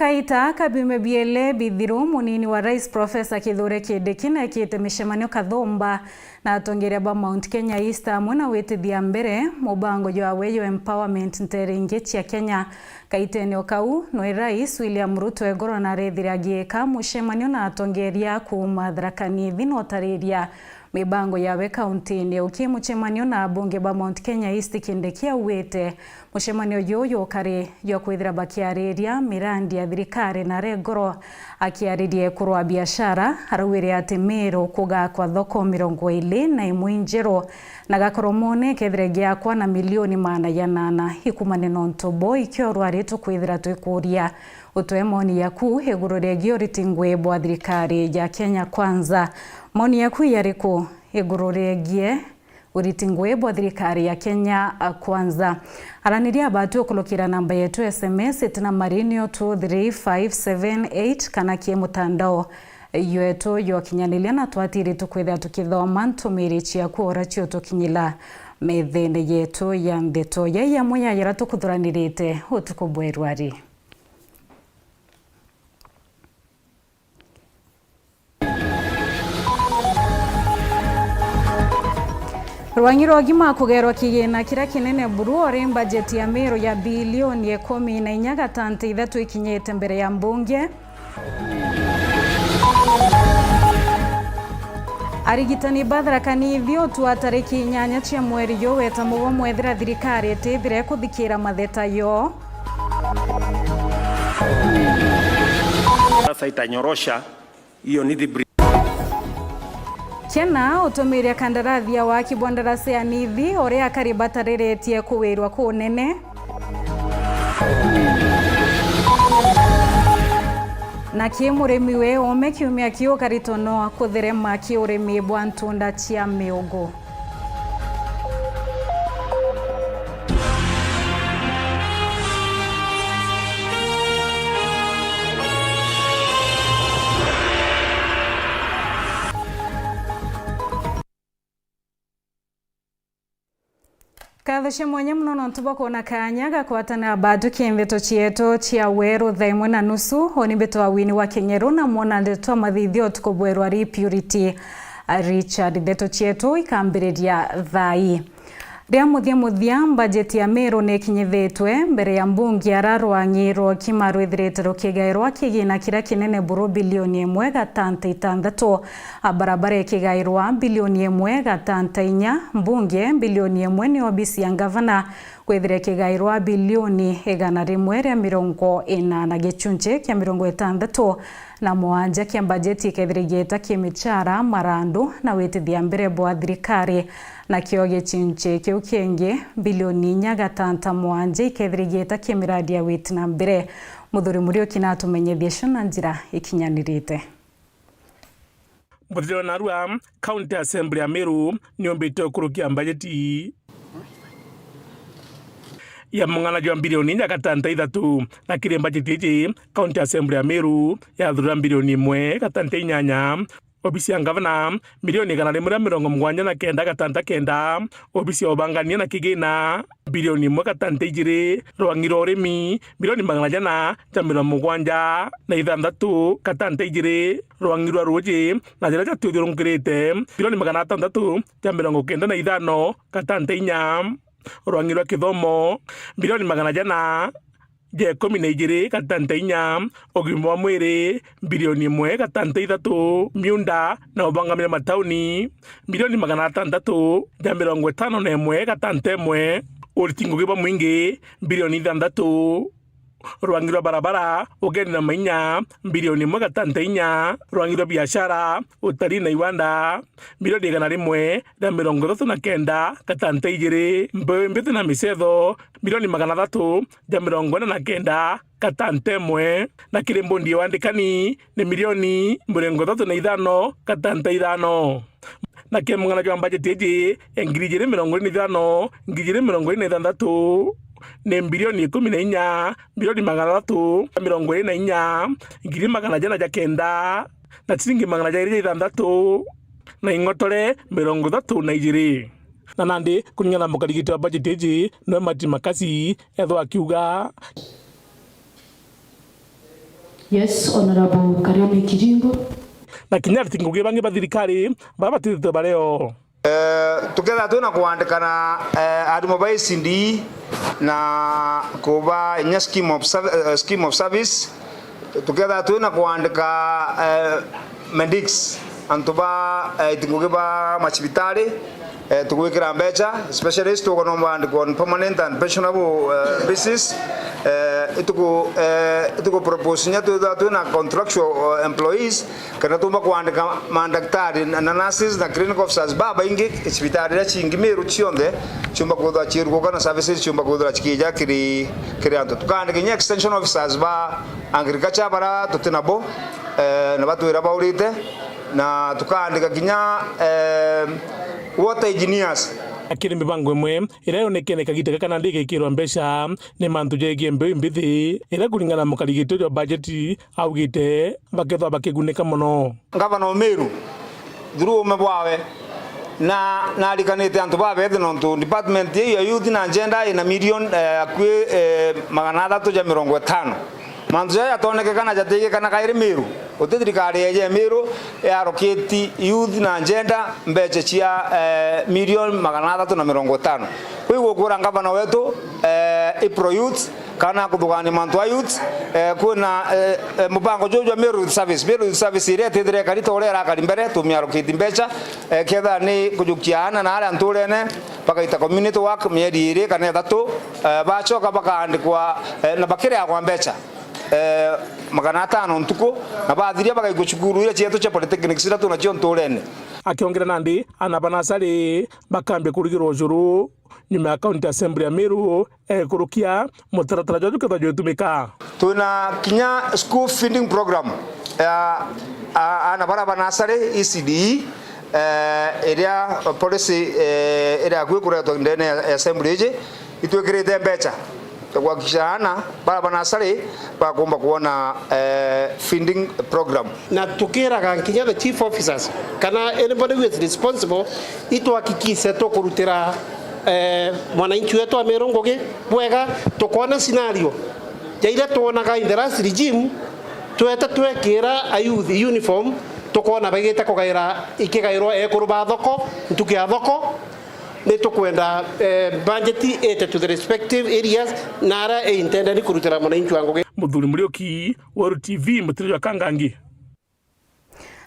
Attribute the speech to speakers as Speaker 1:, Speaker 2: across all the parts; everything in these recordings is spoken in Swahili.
Speaker 1: kaita kabime biele bithiru munini wa Rais Professor Kithure Kindiki na ekite mishemanio kathomba na atongeria ba Mount Kenya East amwe wetithia mbere mubango jwa weyo empowerment nteringi cia Kenya kaitenio kau no Rais William Ruto egoro na rethira gieka mushemanio na atongeria kuma Tharaka thino tariria mibango yawe kaunti-ini ukimuchemanio na bunge ba Mount Kenya East Kindiki auwite mushemanio yoyo kari yo kwithira bakiariria mirandi ya thirikari na regoro akiaririe kurwa biashara harawire ati Meru kugakwa thoko 21 njeru na gakoromone kethire giakwa na milioni 800 ikumane nontobo ikiorwa ritu kwithira twikuria utwe moni yaku iguru regio ritingwe bwa thirikari ya Kenya Kwanza. Moni yaku yariko iguru regie uritingwe bwa thirikari ya Kenya Kwanza. Araniria batu kulukira namba yetu SMS itina marinio 23578 kana kie mutandao yetu yo kinyanilia na twatiri tukwithia tukithoma ntumiri cia kuora cio tukinyila methene yetu ya ndeto ya moya yara tukuthuranirite utuko bwerwari. Rwangiro agima kugerwa kigina kira kinene buru ori budget ya Meru ya bilioni 14.3 ikinyete mbere ya mbunge. Arigitani Tharaka Nithi twa tariki 8 cia mweri yo weta mugo mwethira thirikari etithire kuthikira matheta yo.
Speaker 2: Sasa itanyorosha hiyo Nithi
Speaker 1: Kena utumiria kandarathi ya waki bwandarasi ya Nithi oria karibatareretie kuwirwa kunene. Na kimurimi we ome kiumia kio karitonoa kuthirema kiurimi bwa ntunda cia miugo. Kathashe mwenye mnono ntuba kuona kanya kuatana badu kienveto chieto chia weru thaimwe na nusu honi beto wa wini wa Kenyeru na mwona ndeto mathithio tukobweru ari Purity Richard deto chieto ikambiriria thai. Ria muthia budget ya Meru nekinyithetwe mbere ya mbunge ararwangirwo kimarwithirite rukigairwa kigina kira kinene buru bilioni 1.6 barabara ikigairwa bilioni 1.4 mbunge bilioni 1 ni obisi ya gavana kwithire kigairwa bilioni 140 na gichunje kia 60 na mwanja kia budget ikethirigeta kimichara marandu na witithia mbere bwa thirikari na kio gichinje kiu kingi bilioni 4 mwanja ikethirigeta kimiradi ya witina mbere muthuri murio kinatumenyethia shona njira ikinyanirite.
Speaker 2: Muthiro narua County Assembly ya Meru niombete kurukia bajeti ya mungana jwa bilioni 6 na kire bajeti iji County Assembly ya Meru ya thura bilioni 1.8 obisi ya gavana milioni 179 obisi ya obangania na kigina bilioni 1.2 rwangiro urimi milioni 176 rwangiro ruji na jira ja tuthirungirite bilioni 695 rwangiro kithomo bilioni 112 ogima wa mwiri bilioni 1.3 miunda na ubangamira matauni bilioni 651 uritingo giba mwingi bilioni 6 rwangiro barabara ugeni na mainya bilioni 1.4 rwangiro biashara utari na iwanda bilioni 139 mbembe na misetho bilioni 349 na kirimbo ndiye wandikani ni milioni 35 na kemungana jwa budget iji engirije 25 ni bilioni 14 bilioni 324 ngiri 109 na ciringi 6 na ingotore 32 na nandi kunyana mukarigitwa budget iji no mati makasi etho akiuga
Speaker 3: Yes, Honorable Karemi Kiringo.
Speaker 2: Na kinya ritinguge bangi bathirikari babatithite bareo
Speaker 4: tuketha twina kuandikana arumo ba ICD na kuba inya scheme of service tuketha twina kuandika medics antuba itinguge ba machibitari tukwikira mbecha specialist tukonomba andikwa permanent and pensionable basis ituko propose nya twina contractual employees kana tumba kuandika mandaktari na nurses na clinical officers baba ingi hospitali ya chingimiru chionde chumba kudwa chiruko kana services chumba kudwa chikija kiri antu tukandika nya extension officers ba agriculture bara tutinabo na batu ira baurite na tukandika kinya water engineers
Speaker 2: akiri mibango imwe ira yonekene kagita kana ndike ikirwa mbeca ni mantu jegie mbeu mbithi ira kuringana mukarigito jo budget augite bakethwa bakigunika muno
Speaker 4: ngavana Meru through mabwawe na alikanite antu babe nontu department ya youth na agenda ina million akwi 350 mantu ya toneke kana jatege kana kairi Meru utedirikari ya Meru ya roketi youth na agenda mbeche chia million 350 kwi gukura ngavana wetu ipro youth kana kuthugani mantu wa youth kuna mubango jojo Meru service ile tedire kari torera kari mbere tumia roketi mbecha ketha ni kujukiana na ala nturene pakaita community work mieri ire kana thatu bachoka bakaandikwa na bakire kwa mbecha 500 ntuko na bathiria bakaiguchukuru ile chetu cha polytechnics ira tuna cio nturene
Speaker 2: akiongera nandi anabanasari bakambia kurigirwo ujuru nyuma ya county assembly ya Meru kurukia mutaratara jojo ketha jotumika
Speaker 4: tuna kinya school feeding program ana banabanasari ECD area policy area kwikuretwo ndene assembly je itwekirite mbecha kuhakikishana banabanasari bakumba kuona feeding program
Speaker 5: na tukiraga nkinya the chief officers kana anybody who is responsible ituhakikishe tukurutira mwananchi wetu wa Meru Ngugi bwega tukona scenario jaile tuonaga in the last regime twekira youth uniform tukona bagite kugaira ikigairwo ekuruba thoko ntukia thoko ni tukwenda budget ete to the respective areas nara intended kurutira mwananchi wa Ngugi.
Speaker 2: Muthuri Murioki wa TV mutiri wa Kangangi.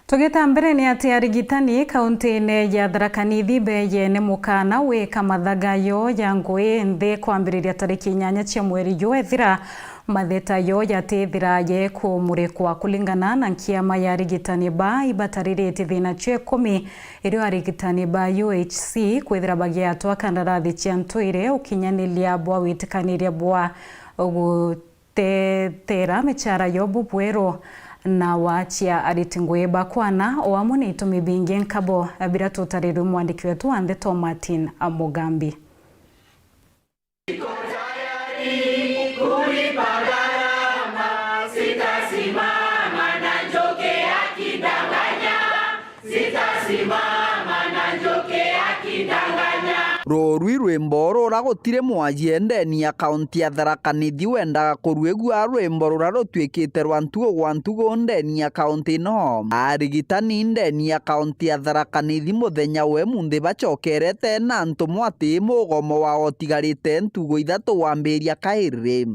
Speaker 1: Tugeta mbere ni ati arigitani kaunti-ini ya Tharaka Nithi beyene mukana wika mathagayo ya ngui nthi kwambiriria tariki 8 cia mweri juu ethira mathetayo yatithira ye kumurikwa kulingana na kiama ya arigitani ba ibataririte thina cia 10 irio arigitani ba UHC kwithira bagiatwa kandarathi cia ntwire ukinyanilia bwa witikaniria bwa gutetera michara yo bubwero na wachia aritingwe bakwana oamuni itumi bingi nkabo abira tutariru mwandiki wetu Andeto Martin Amogambi.
Speaker 6: Rorwi rwimbo rura gutire mwaji ndeni ya kaunti ya Tharaka Nithi wendaga kuruigua rwimbo rura rutwikite rwa ntugo gwa ntugo ndeni ya kaunti no arigitani ndeni ya kaunti ya Tharaka Nithi muthenya we munthi bachokerete na ntumo ati mugomo wa otigarite ntugo ithatu wambiria kairi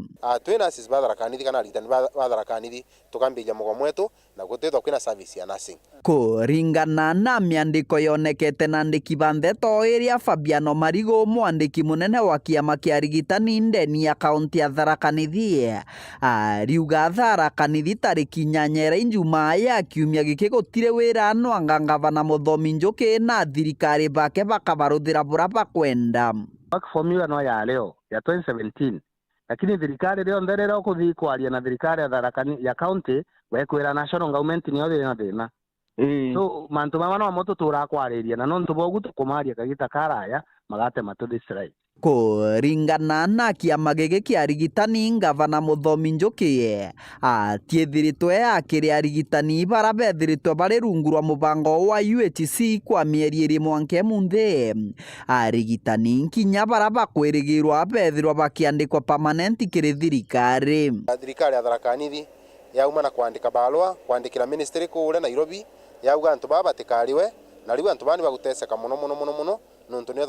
Speaker 7: twina nurses ba Tharaka Nithi kana arigitani ba Tharaka Nithi tukambiria mugomo wetu na gutethwa kwina service ya nursing
Speaker 6: kuringana na miandiko yonekete na ndiki bandeto iria Fabiano Marigo mwandiki munene wa kiama kia arigitani ndeni ya kaunti ya Tharaka Nithi ariuga Tharaka Nithi tariki 8 Ijumaa ya kiumia giki gutire wira no angangavana Muthomi Njuki na thirikari bake bakabaruthira bura bakwenda
Speaker 8: work formula no ya leo ya 2017 lakini thirikari leo nderero kuthi kwaria na thirikari ya Tharaka ya county wekwira national government ni othe na thina so mantu mama no moto turakwariria na no ntubogu tukumaria kagita karaya magate matudisrai
Speaker 6: kuringana na kiama giki kia arigitani ngavana Muthomi Njuki atiethiritwe akiri arigitani bara bethiritwe bari rungu rwa mubango wa UHC kwa mieri iri mwanke munthi arigitani nkinya bara bakwirigirwa bethirwa bakiandikwa permanent kiri thirikari
Speaker 7: ya Tharaka Nithi yauma na kwandika barua kwandikira ministry kule Nairobi yauga antu baba batikariwe na riu antu bani baguteseka muno nontu ni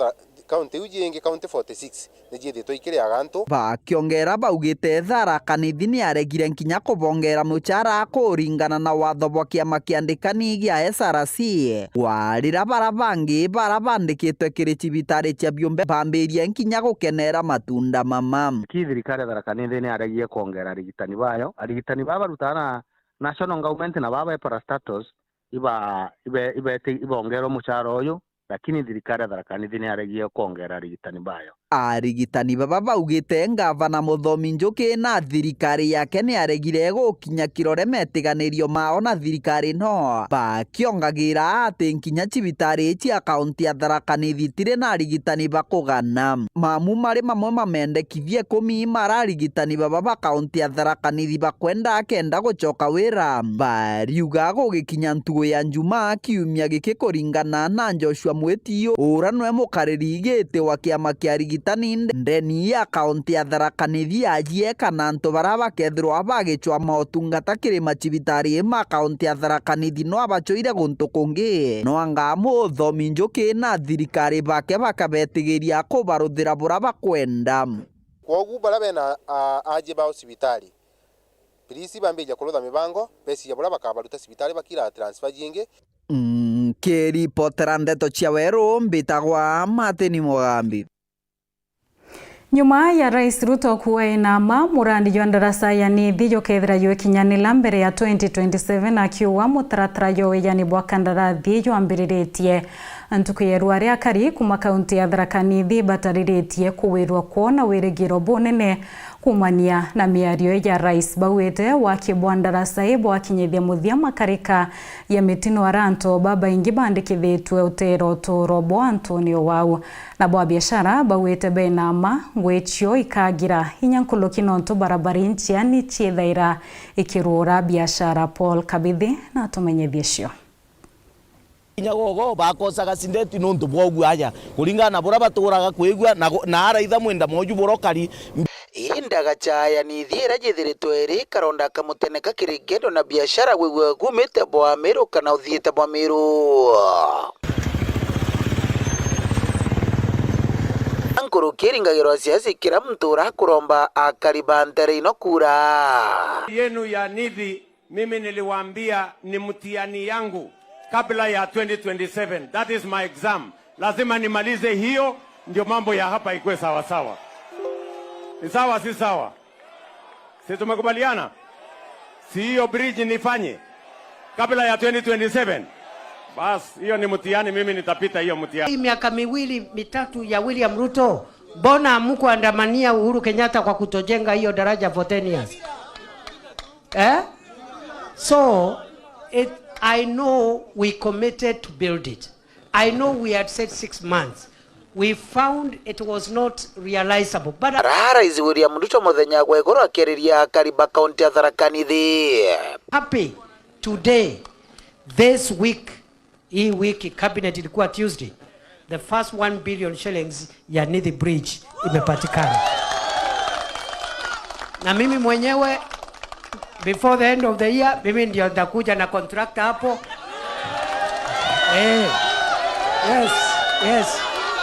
Speaker 7: county ujingi county 46 nijithitwe ikire agantu
Speaker 6: bakiongera baugite Tharaka Nithi ni aregire nkinya kubongera mucara kuringana na watho bwa kiama kiandikani gia SRC warira barabangi barabandikitwe kiri cibitari cia biumbe bambirie nkinya gukenera matunda mama
Speaker 8: thirikari ya Tharaka Nithi ni aregie kuongera arigitani baba rutana national government na baba parastatus ibongero mucara uyu lakini thirikari ya Tharaka Nithi ni aregie kuongera arigitani bayo arigitani baba baugite ngavana Muthomi Njuki na thirikari yake ni aregire gukinya kirore metiganirio mao na thirikari no bakiongagira ati nkinya cibitari cia kaunti ya Tharaka Nithi tire na arigitani bakugana mamu mari mamwe mamendekithie 10 mararigitani baba ba kaunti ya Tharaka Nithi bakwenda kenda gucoka wira bariuga gugikinya ntugo ya Njuma kiumia giki kuringana na Joshua Mwetio uranwe mukariri gite wa kiama kia arigitani ndeni ya kaunti ya Tharaka Nithi ajie kana antu baraba kethirwa bagicwa motungata kirima cibitari ma kaunti ya Tharaka Nithi no abachoire guntu kungi no anga Muthomi Njuki na thirikari bake bakabetigiria kubaruthira bura bakwenda
Speaker 7: kogu barabena aje bao cibitari polisi bambija kurutha mibango pesi ya bura bakabaruta cibitari bakira transfer jingi
Speaker 6: kiripotera ndeto cia weru mbitagwa Martin Mugambi.
Speaker 1: Nyuma ya Rais Ruto kuwainama murandi wa ndarasa ya Nithi yokethira yokinyanila mbere ya 2027 akiuwa mutaratara yowe bwa kandarathi yoambiriretie antuku yeru aria akari kuma kaunti ya Tharaka Nithi batariritie kuwirwa kuona wirigiro bunene kumania na miario ya Rais bawete wakibwa ndarasa ibo akinyithia muthia makarika ya mitino aranto baba ingi bandikithitwe utero turobo Antonio wau na bwa biashara bawete benama ngwechio ikagira hinyankuluki nonto barabara nchiani chiethaira ikirura biashara Paul Kabithi na tumenyethie cio
Speaker 9: nyagogo bakosaga sindeti nonto bwogu aja kuringana na bora baturaga kwigwa na araitha mwenda moju borokari
Speaker 6: indaga chaya Nithi irajithiritwe iri karonda kamuteneka kirigendo na biashara wewe gumite bwa Meru kana uthiite bwa Meru ankuru kiringagirwa siasi kira mtura kuromba akaribandere inokura
Speaker 10: yenu ya Nithi. Mimi niliwaambia ni mtihani yangu kabla ya 2027. That is my exam. Lazima nimalize hiyo ndio mambo ya hapa ikuwe sawa sawa. Ni sawa si sawa? Si tumekubaliana? Si hiyo bridge nifanye kabla ya 2027? Bas, hiyo ni mtihani, mimi nitapita hiyo mtihani.
Speaker 11: Miaka miwili mitatu ya William Ruto, mbona mkuandamania Uhuru Kenyatta kwa kutojenga hiyo daraja for 10 years? So, I know we committed to build it. I know we had said 6 months. We found it was not realizable. But
Speaker 6: Rais William Ruto muthenya gwegoro akiriria kariba kaunti ya Tharaka Nithi.
Speaker 11: Happy today, this week, hii wiki cabinet ilikuwa Tuesday, the first 1 billion shillings ya Nithi Bridge imepatikana. Na mimi mwenyewe before the end of the year, mimi ndio nitakuja na contractor hapo. Yes.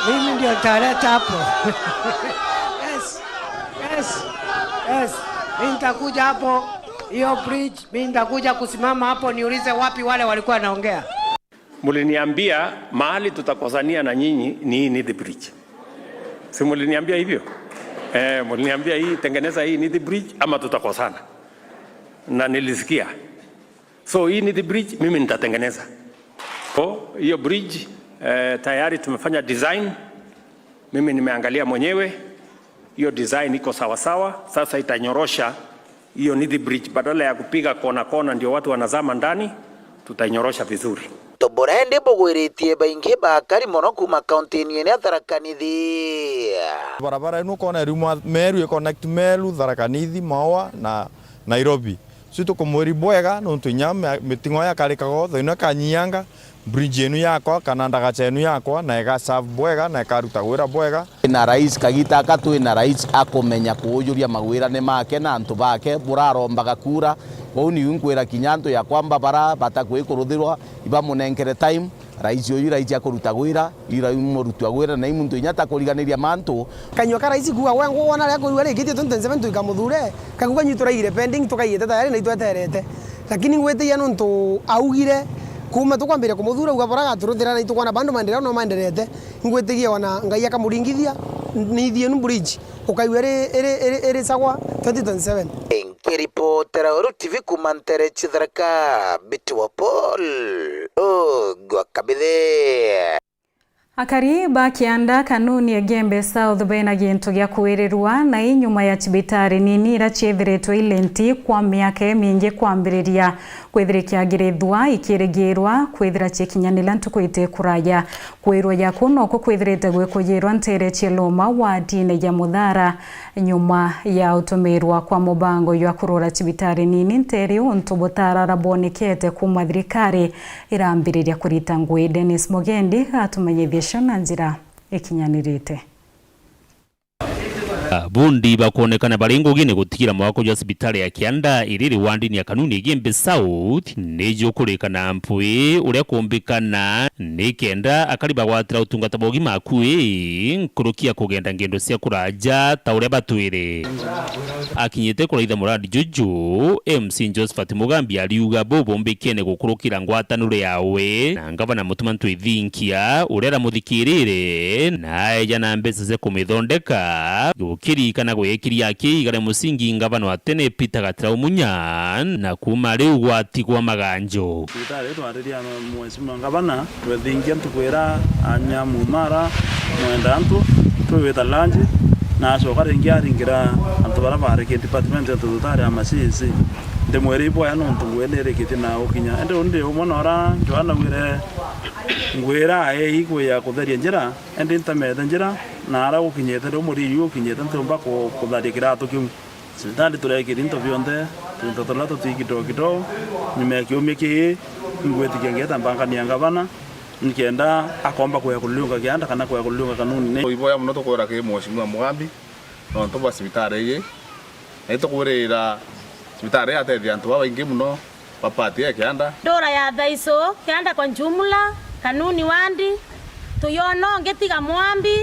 Speaker 11: Mimi ndio nitaleta hapo. Yes. Mimi nitakuja hapo hiyo bridge, mimi nitakuja kusimama hapo niulize wapi wale walikuwa wanaongea.
Speaker 10: Muliniambia mahali tutakosania na nyinyi ni Nithi Bridge. Si muliniambia hivyo? Muliniambia hii tengeneza hii Nithi Bridge ama tutakosana. Na nilisikia. So hii Nithi Bridge mimi nitatengeneza. Hiyo bridge tayari tumefanya design. Mimi nimeangalia mwenyewe. Hiyo design iko sawa sawa. Sasa itanyorosha hiyo Nithi Bridge badala ya kupiga kona kona ndio watu wanazama ndani, tutanyorosha vizuri.
Speaker 6: Toborende bogwiritie baingi bakari mono kuma kaunti ni ya Tharaka Nithi.
Speaker 12: Barabara ino kona Meru connect Meru, Tharaka Nithi, Maua na Nairobi. Suto komori bwega no tunya mitingo ya karikago thina kanyianga bridge enu yakwa kana ndagacha enu yakwa na ega serve bwega na ekaruta gwira bwega
Speaker 9: na rais kagita akatwi na rais akomenya kuyuria magwirane make na antu bake burarombaga kura woni unkwira kinyanto ya kwamba bara batakwikuruthirwa iba munenkere time rais uyu rais akuruta gwira ira murutu gwira na imuntu inyata kuriganiria mantu
Speaker 13: kanywa ka rais kuga wengo wona le kuwa le giti 27 tukamuthure kaguga nyituraire pending tukaiyete tayari na itweterete lakini ngwete ya nonto augire kuma tukwambira kumuthura ugaboraga turuthira na itukwana bandu maendeleo no maendelete ngwetigia wana ngai akamuringithia ni thie nu bridge ukaiwere ere sagwa 2027
Speaker 6: Kiripotera Uru TV kumantere chitharaka Bitwa Paul Gwakabithe
Speaker 1: Akari bakianda kanuni ya Gembe South bena gintu gya kuwirirwa na inyuma ya cibitari nini irachiethiretwo ilenti kwa miaka mingi kwambiriria kwithirikia girithwa ikiregirwa kwithira chikinyanila ntukwite kuraya kwirwa ya kuno ko kwithirite gwekuyirwa ntere chiloma wa dine ya Muthara nyuma ya utumirwa kwa mubango ya kurora cibitari nini nteri untu butara rabonekete kuma thirikari irambiriria kurita ngui. Dennis Mugendi atumenyithia na njira ikinyanirite.
Speaker 14: Bundi bakuonekana bari ngugi ni gutikira mwako ya hospitali ya Kianda iriri wandini ya kanuni Gembe South nejo kurekana mpui uria kumbikana nikenda akariba gwatira utungata bogi makui nkurukia kugenda ngendo cia kuraja ta uria batwire akinyete kuraitha muradi Juju MC Josephat Mugambi aliuga bobo mbikene gukurukira ngwatanure yawe na ngavana Mutumantu Ithinkia uria ramuthikirire na eja na mbesa ze kumithondeka kiri kana gwekiri yake igare musingi ngavana wa tene Peter Gatira Umunya na kuma riu gwatigwa maganjo
Speaker 15: itare twariria mwezi ngavana twethingia tukwira anya mumara mwenda antu twita lunch na so karingia ringira antu barabara ke department antu tutare amasisi de mweri boya no ntungwendere kitina ukinya ende unde umonora Joana wire ngwira igwe ya kutheria njira ende ntamete njira na ara ukinyete ndo muri yu ukinyete ntumba ko kutharia kirato kiu sitandi turekira into bionde tutatola kidogo nyuma kiumye ki ngwetikia ngeta mbanga ni ngavana nikenda akomba kwa kulunga kianda kana kwa kulunga kanuni ne
Speaker 16: iboya muno tokora ke Mheshimiwa Mugambi no ntoba sibitare ye eto kurira sibitare atethi antu baingi muno papati ya kianda
Speaker 17: dora ya thaiso kianda kwa jumla kanuni wandi tuyono ngetiga mwambi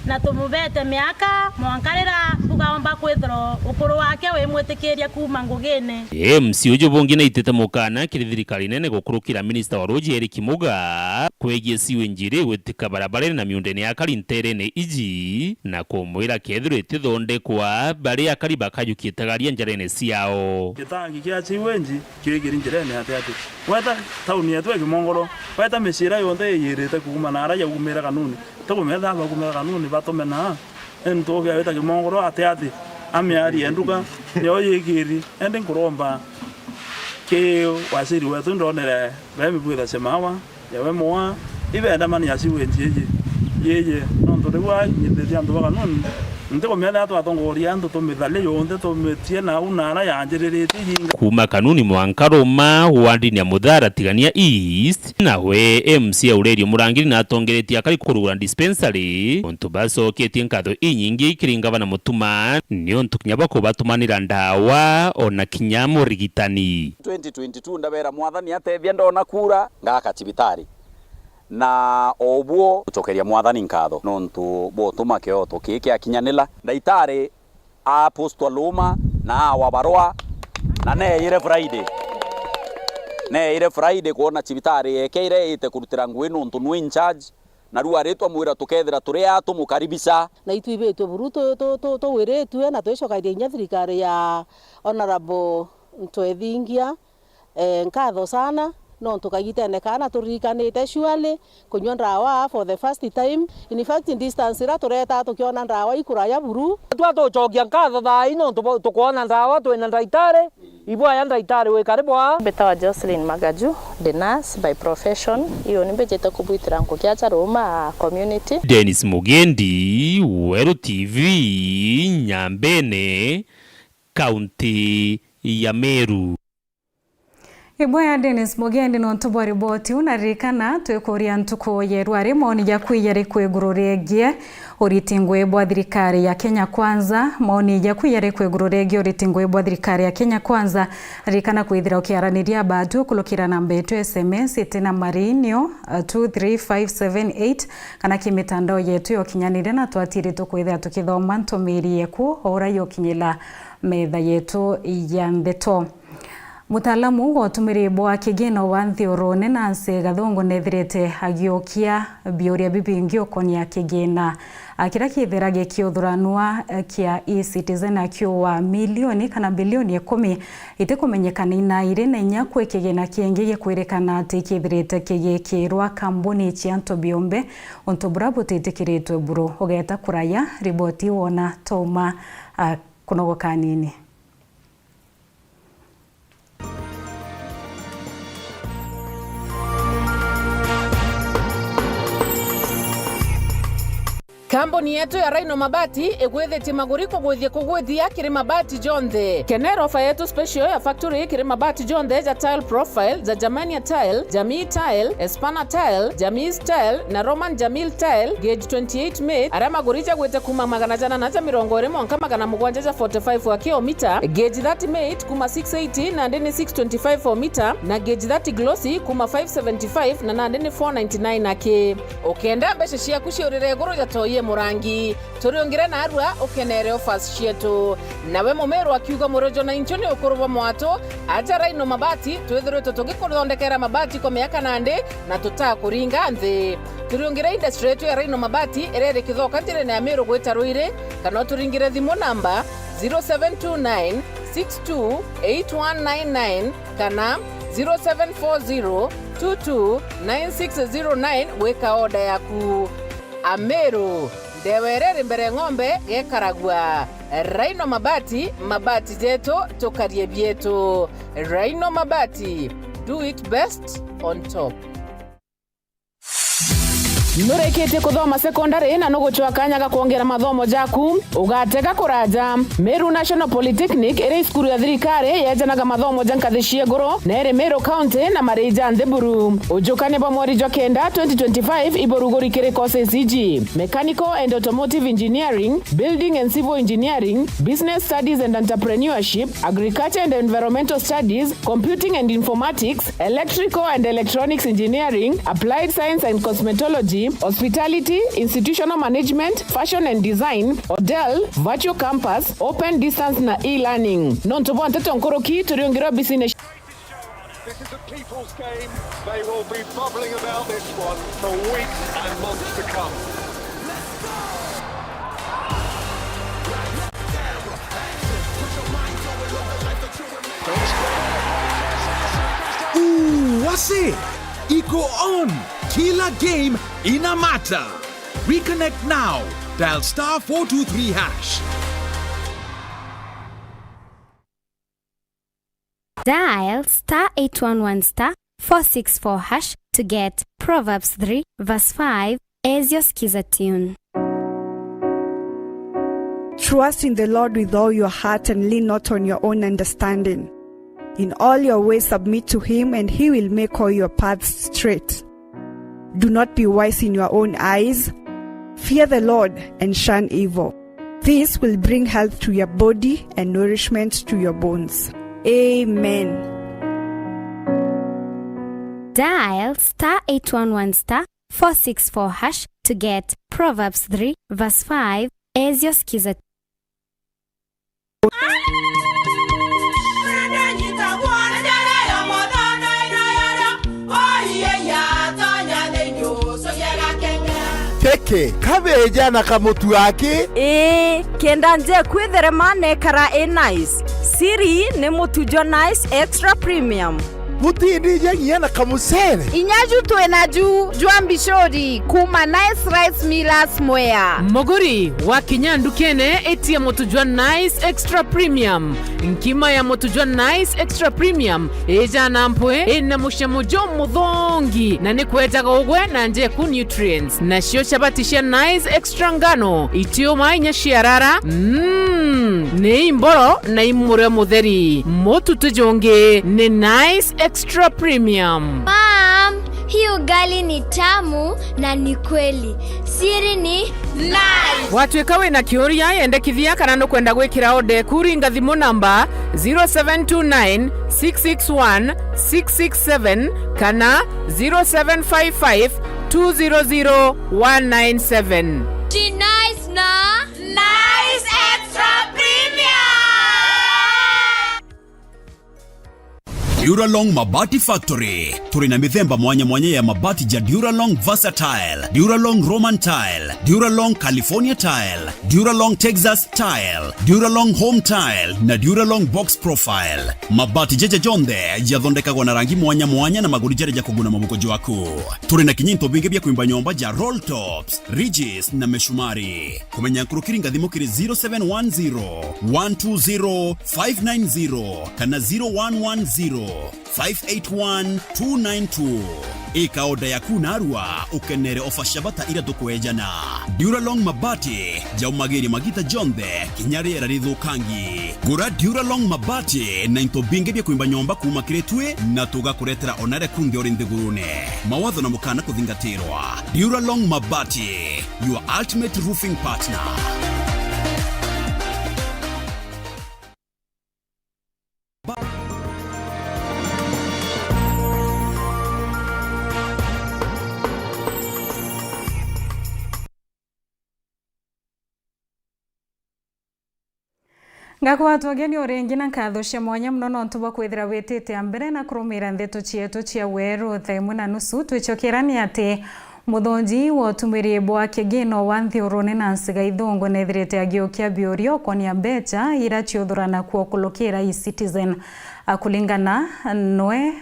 Speaker 17: na tumubete miaka mwankarira tugaomba kwithro ukuru wake we mwetikiria kuma ngugine
Speaker 14: MC ujo bongi na itete mukana kiri thirikari nene gukurukira minister wa Roji Eric Muga kwegie siwe njire wetika barabara na miundene ya karintere ne iji na kumwira kethirite thondekwa bari akariba kayukitagaria njarene ciao
Speaker 15: kitangi kia chiwenji kiigiri njirene ati weta tauni yetu ekimongoro weta mishira yonde yirite kuma na ara ya umera kanuni tukumeza bakumera kanuni batomena ento ga weta kimongoro ati amiari enduka yo yigiri ende nkuromba ke wasiri wetu ndonere bemi bwira semawa yawe moa ibenda mani yasiwenji yeye ndo ndwa nyithia andu bakanuni ndiko mena atu atongoria andu tumithale yonde tumetie na unara yanjiririte yinga
Speaker 14: kuma kanuni mwankaroma wandi ni Muthara tigania East na we MC Aurelio Murangiri na atongeretie akari kurugura dispensary onto basoketie nkatho inyingi ikiringava na mutuma ni onto kinyabako batumanira ndawa ona kinyamo rigitani
Speaker 18: 2022 ndabera mwathani atethia ndona kura ngaka cibitari na obwo utokeria mwathani nkatho nontu botuma keo tukike akinyanila ndaitari apostol Luma na wabarwa na ne Friday kuona cibitari ekeire ite kurutira ngui nontu nwi in charge na ruwa ritwa mwira tukethira turi atumukaribisa
Speaker 19: na itwibetwe buru to wiretwe na twicokairie nya thirikari ya honorable Ntwethingia nkatho sana no tukagitene kana turikanite surely kunywa ndawa for the first time in fact in distance ra tureta tukiona ndawa ikuraya buru
Speaker 20: twatochokia nkatho thai no tukuona ndawa twina ndaitare ibwa ya ndaitare we karibu
Speaker 21: betawa Jocelyn Magaju the nurse by profession iyo nimbejete kubwitira ngukiacha Roma community.
Speaker 14: Dennis Mugendi, Weru TV, Nyambene, County ya Meru.
Speaker 1: Iboya Dennis Mugendi no ntubo riboti unarikana twekuria ntuko yerwari maoni ya kwiyari kwigururegie oritingwe bwa thirikari ya Kenya Kwanza maoni ya kwiyari kwigururegie oritingwe bwa thirikari ya Kenya Kwanza rikana kwithira ukiaraniria batu kulukira namba yetu SMS tena marinio 23578 kana kimitandao yetu yokinyanire na twatiri tukwithira tukithoma ntumirie ku ora yokinyila metha yetu ya ndeto. Mutaalamu wa utumiribwa wa kigeno wa Ntheorone Nancy Gathungu nethirite agiokia bioria bibingi okonia kigena akira kithira gikiothranwa kia e-Citizen akio wa milioni kana bilioni 10 itikumenyekana ina ire na inya kwe kigena kiengi gikwirikana ati kithirite kigikirwa kambuni cia Ntobiombe ontobura butitikiritwe buru ogeta kuraya riboti wona Toma kunogoka nini.
Speaker 3: Kambuni yetu ya Rhino Mabati igwithiti maguriko gwithia kiri mabati jonthe. Kenero ofa yetu special ya factory kiri mabati jonthe ja tile profile za Germania tile, Jamii tile, Espana tile, Jamii tile na Roman Jamil tile gauge 28 made ara magurija gwite kuma magana jana na ja mirongo ire monka magana mugwanja ja 45 wa kilomita, gauge 30 made kuma 680 na ndeni 625 for meter na gauge 30 glossy kuma 575 na ndeni 499 ake. Okenda mbeshe cia kuciurire guru ja toye murangi turiongire na arua ukenere offers cietu nawe mumeru akiuga murojo na inchoni ukuruba mwato aja Rhino Mabati twithirwe tugikuthondekera mabati kwa miaka nande na tutakuringa nthi turiongire industry yetu ya Rhino Mabati irere kithoka ntire na Meru gwita Ruire kana turingire thimu namba 0729 628199 kana 0740 229609 weka order yaku. Ameru ndewerere mbere ng'ombe gekaragwa. Rhino Mabati, mabati jetu tukarie bietu. Rhino Mabati, do it best on top. Nurekete kuthoma secondary na nuguchwa kanyaga kuongera mathomo jaku ugatega kuraja Meru National Polytechnic ere skuru ya thirikari yejanaga mathomo jankathishie goro na ere Meru County na Marija Ndeburu ujukane pa mweri jwa kenda 2025 iborugori kere courses iji Mechanical and Automotive Engineering, Building and Civil Engineering, Business Studies and Entrepreneurship, Agriculture and Environmental Studies, Computing and Informatics, Electrical and Electronics Engineering, Applied Science and Cosmetology, Hospitality, Institutional Management, Fashion and Design, Hotel, Virtual Campus, Open Distance na e-learning. Nontobo nteto nkoroki turiongira business.
Speaker 22: This is a people's game. They will be bubbling about this one for weeks and months to come.
Speaker 23: Ooh, what's it? Iko on. Kila game ina mata. Reconnect now. Dial *423#.
Speaker 24: Dial *811*464# to get Proverbs 3 verse 5 as your skiza tune.
Speaker 25: Trust in the Lord with all your heart and lean not on your own understanding. In all your ways submit to him and he will make all your paths straight. Do not be wise in your own eyes. Fear the Lord and shun evil. This will bring health to your body and nourishment to your bones. Amen.
Speaker 24: Dial *811*464# to get Proverbs 3 verse 5 as your skiza.
Speaker 26: Keke kabeja na kamutu wake
Speaker 27: kenda nje kwitherema nekara nice siri ni mutujo nice extra premium
Speaker 26: mutindi nyenye na kamusere
Speaker 27: inyaju twenaju jwambishori kuma nice rice millers mwea
Speaker 3: moguri wa kinyandu kene eti ya motujwa nice extra premium nkima ya motujwa nice extra premium eja nampwe ina mushamujo muthongi na nikwetaga ugwe na nje ku nutrients na shio chabatisha nice extra ngano itio mainya shiarara ni imboro na imure mutheri motu tujonge ni nice Extra Premium.
Speaker 2: Mom, hii ugali ni tamu na ni kweli. Siri ni nice.
Speaker 3: Watu ikawe na kioria yende kithia kana no kwenda gwikira ode kuringa thimu namba 0729 661 667 kana 0755 200 197.
Speaker 2: Ti nice na nice extra premium.
Speaker 4: Duralong Mabati Factory. Turi na mithemba mwanya mwanya ya mabati ya Duralong Versatile, Duralong Roman Tile, Duralong California Tile, Duralong Texas Tile, Duralong Home Tile na Duralong Box Profile. Mabati jeje jonde yathondekagwo na rangi mwanya mwanya na maguri jeje kuguna mabuko jwaku. Turi na kinyinto bingi bya kuimba nyomba ja roll tops, ridges na meshumari. Kumenya kurukiringa thimo kiri 0710 120 590 kana 0110 581-292. Ika oda yaku narua ukenere ofashabata ira tukwejana. Duralong Mabati jaumagiri magita jonde kinyari era rithukangi. Gura Duralong Mabati na into bingi bya kuimba nyomba kuma kiretwe na tuga kuretera onare kundi ori nthigurune. Mawatho na mukana kuthingatirwa. Duralong Mabati, your ultimate roofing partner.
Speaker 1: Ngakwa twageni orengi na nkatho cia mwanya muno no ntuba kwithira witite ambere na kurumira ndeto cietu cia weru thaimu na nusu twicokirani ati muthonji wa utumirie bwa kigino wa Nthigurune na Nsiga Ithungu nethirite agiokia biurio konia mbeca ira ciuthurana kuokulukira eCitizen kulingana noe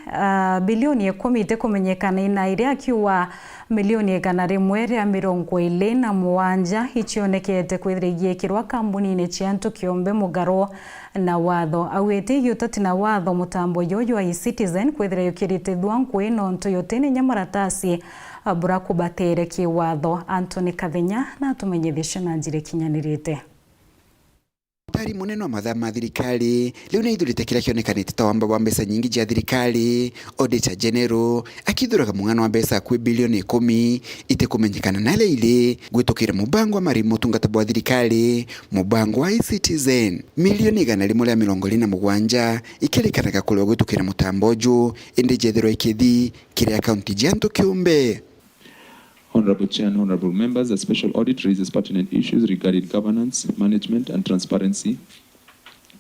Speaker 1: bilioni 10 itekumenyekana ina iria akiwa milioni 127 icionekete kwithira igiekirwa kambuni-ini cia antu kiombe mugaro na watho. Awete yutati na watho mutambo yoyo wa eCitizen kwithira yukirite thwankwe no ntu yotene nyamaratasi bura kubatere ki watho. Anthony Kathenya na tumenyithisha na njire kinyanirite.
Speaker 5: Tari munene wa mathaa ma thirikari riu ni ithurite kira kionekanite ta wamba wa mbeca nyingi cia thirikari. Auditor General akithuraga mung'ano wa mbeca kwi bilioni 10 itekumenyekana na leile gwitukira mubango wa marimo utungata bwa thirikari mubango wa eCitizen milioni 127 ikirikanaga kulwa gwitukira mutamboju indi jethero ikithi kiri akaunti janto kiumbe.
Speaker 7: Honorable Chair and honorable members, the special audit raises pertinent issues regarding governance, management and transparency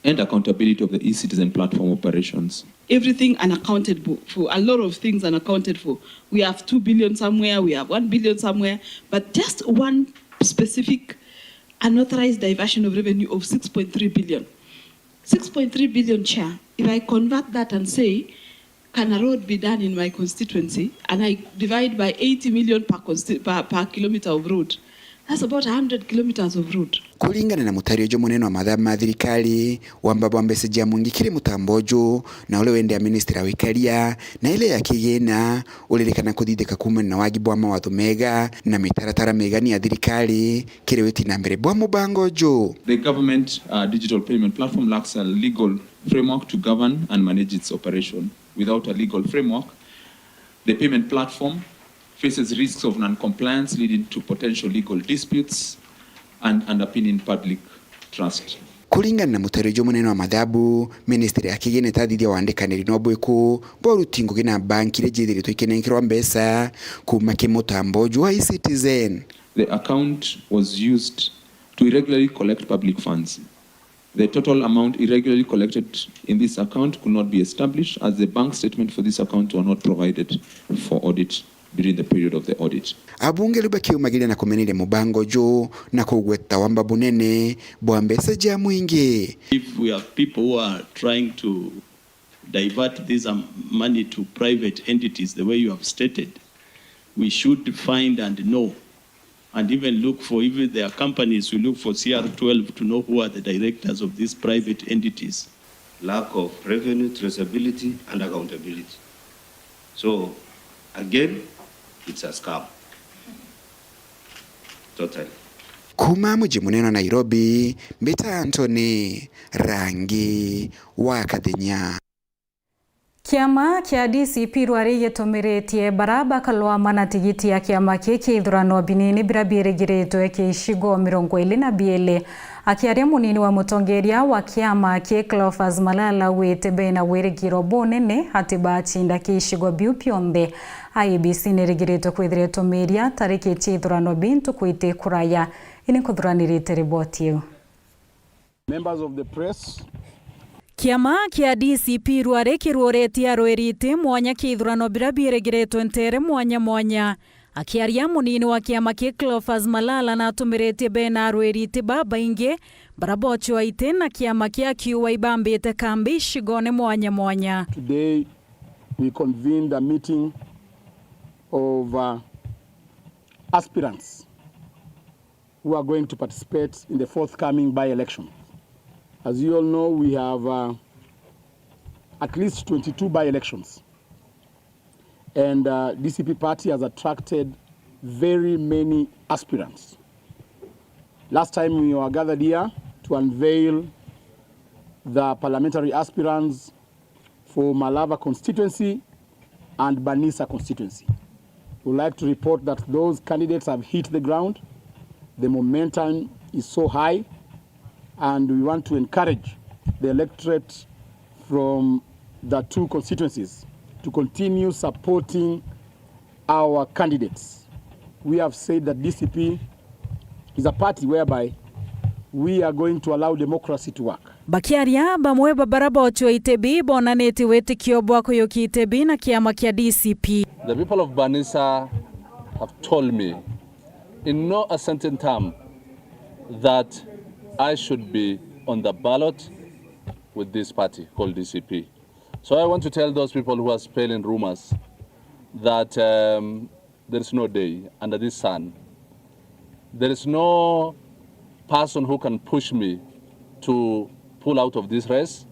Speaker 7: and accountability of the eCitizen platform operations.
Speaker 8: Everything unaccounted for, a lot of things unaccounted for. We have 2 billion somewhere, we have 1 billion somewhere, but just one specific unauthorized diversion of revenue of 6.3 billion. 6.3 billion, Chair. If I convert that and say, can a road be done in my constituency, and I divide by 80 million per kilometer of road, that's about 100 kilometers of road.
Speaker 5: Kulingana na mutario munene wa mathaa ma thirikari wamba bwa mbeca cia mungi kiri mutamboju na ule wende ya ministra wikaria na ile ya kigina ulirikana kuthithika kuma na wajibu wa mawatho mega na mitaratara megani ya thirikari kiri witi na mbere bwa mubango jo.
Speaker 7: The government digital payment platform lacks a legal framework to govern and manage its operation. Without a legal framework, the payment platform faces risks of non-compliance leading to potential legal disputes and underpinning public trust.
Speaker 5: Kulingana na mutario munene wa mathabu, ministry akigene tathithia wandikaniri no bwiku borutingo gina banki ire jithiritwo ikenenkerwa mbeca kuma kimutambo jwa eCitizen.
Speaker 7: The account was used to irregularly collect public funds. The total amount irregularly collected in this account could not be established as the bank statement for this account were not provided for audit during the period of the audit.
Speaker 5: Abunge lubakiumagire na kumenire mubango jo na kugweta wamba bunene bwa mbeca ja mwingi.
Speaker 10: If we have people who are trying to divert this money to private entities the way you have stated, we should find and know and even look for, even their companies, we look for CR12 to know who are the directors of these private entities.
Speaker 11: Lack of revenue, traceability, and accountability. So, again, it's a scam. Totally.
Speaker 5: Kuma mji munene Nairobi, Mbita Anthony, Rangi wa Kathenya.
Speaker 1: Kiama kia DCP rwari gitumiretie baraba kalwama na tigiti ya kiama kiki ithurano binini bira biregiretwe kiishigo 22 akiaria munini wa mutongeria wa kiama ki Cleophas Malala wite bena wirigiro bonene ati bachinda kiishigo biu pionthe. IEBC nirigiretwe kwithire tumiria tariki ithurano bintu kwite kuraya ini kuthuranirite riboti iyo.
Speaker 6: Members of the press,
Speaker 27: Kiama kia DCP rwari kiruoretie arwerite mwanya kiithurano bira biregiretwe ntere mwanya akiaria munini wa kiama ki Cleophas Malala na atumiretie bena arwerite babaingi barabochwa ite na kiama kia kiuwa ibambite kambi shigone mwanya.
Speaker 6: Today we convened a meeting of aspirants who are going to participate in the forthcoming by-election. As you all know, we have at least 22 by-elections. And DCP party has attracted very many aspirants. Last time we were gathered here to unveil the parliamentary aspirants for Malava constituency and Banisa constituency. We'd like to report that those candidates have hit the ground. The momentum is so high, and we want to encourage the electorate from the two constituencies to continue supporting our candidates. We have said that DCP is a party whereby we are going to allow democracy to work.
Speaker 27: Bakiaria bamwe babarabochwa itebi bonaneti wetikio bwako yoki itebi na kiama kia DCP.
Speaker 9: The people of Banisa have told me in no uncertain term that I should be on the ballot with this party called DCP. So I want to tell those people who are spelling rumors that there is no day under this sun. There is no person who can push me to pull out of this race.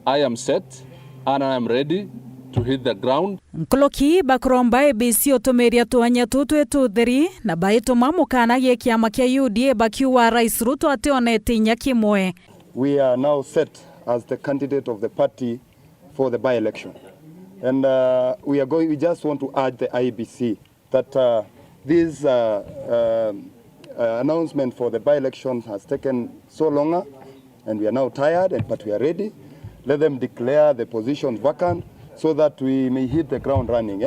Speaker 9: I am set and I am ready to hit the ground.
Speaker 27: Nkloki bakromba ebisi otomeria tuanya tutwe tutheri na baito mamukana ye kiama kia UDA bakiwa Rais Ruto ateonete nyakimwe.
Speaker 12: We are now set as the candidate of the party for the by-election. And we just want to urge the IEBC that this announcement for the by-election has taken so long, and we are now tired, but we are ready. Let them declare the positions vacant so that we may hit the ground running.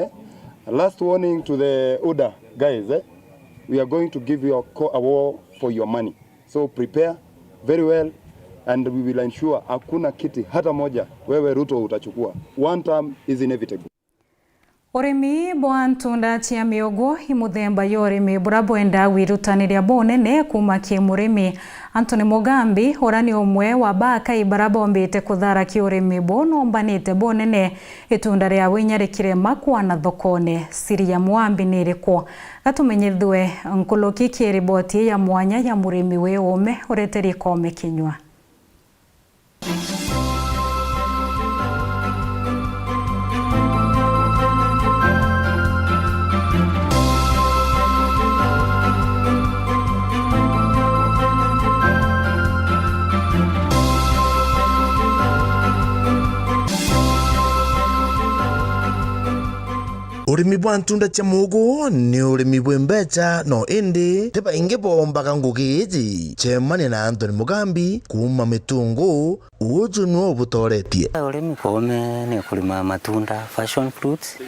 Speaker 12: Last warning to the UDA guys, we are going to give you a war for your money. So prepare very well, and we will ensure hakuna kiti hata moja wewe Ruto utachukua. One term is inevitable.
Speaker 1: Oremi bwantunda chia miogo imuthemba yoremi burabwenda wirutaniria bonene kuma kimurimi. Anthony Mugambi orani omwe wa baka ibarabombite kuthara kiurimi bono mbanite bonene itunda ria winyarikire makwana thokone. Siri ya Mwambi niriko gatumenyithwe nkuloki kiriboti ya mwanya ya murimi we ome ureteri kome kinywa.
Speaker 26: Urimi bwa ntunda cha mugo ni urimi bwembecha no indi tiba inge bombaga ngugi iji chemani na Anthony Mugambi kuma mitungu uju nuo butoretie.
Speaker 13: Urimi kome ni kulima matunda fashion fruits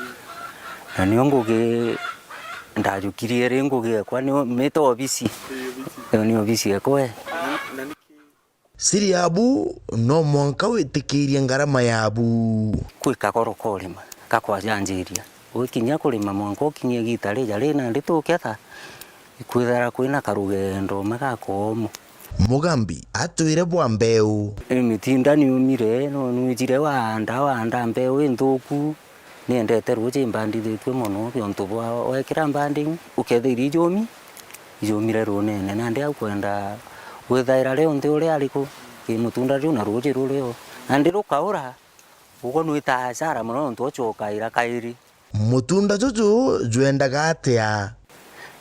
Speaker 13: na ni ngugi ndajukirie ngugi kwa ni meto obisi ni obisi ekwe.
Speaker 26: Siri yabu no mwanka witikirie ngarama yabu
Speaker 13: kwika koroko lima kakwa janjiria ukinya kulima mwanko kinya gitare jare na ndituketha ikwithara kwina karugendo magakomo.
Speaker 26: Mugambi atwire bwa mbeu
Speaker 13: mitinda ni umire no nwijire wanda mbeu inthuku niendete ruje mbandithitwe muno biontu bwa wekira mbandi ukethiri ijomire runene na ndi akwenda withaira leo ndi uri ariko kimutunda riu na ruje rureo na ndirukaura ugo nwita hasara muno ntochoka ira kairi.
Speaker 26: Mutunda juju jwendaga atia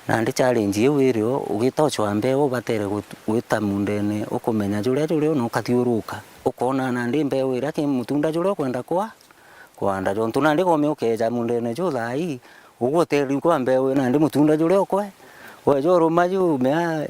Speaker 13: na ndi challenge wirio ugitochwa mbeo batere gwita mundene ukumenya jure no kathiuruka ukona na ndi mbeo ira ki mutunda jure kwenda kwa kwanda jontu nandi kome ukeja mundene jo thai ugo teri kwa mbewe nandi mutunda jure okwe we joro maju mea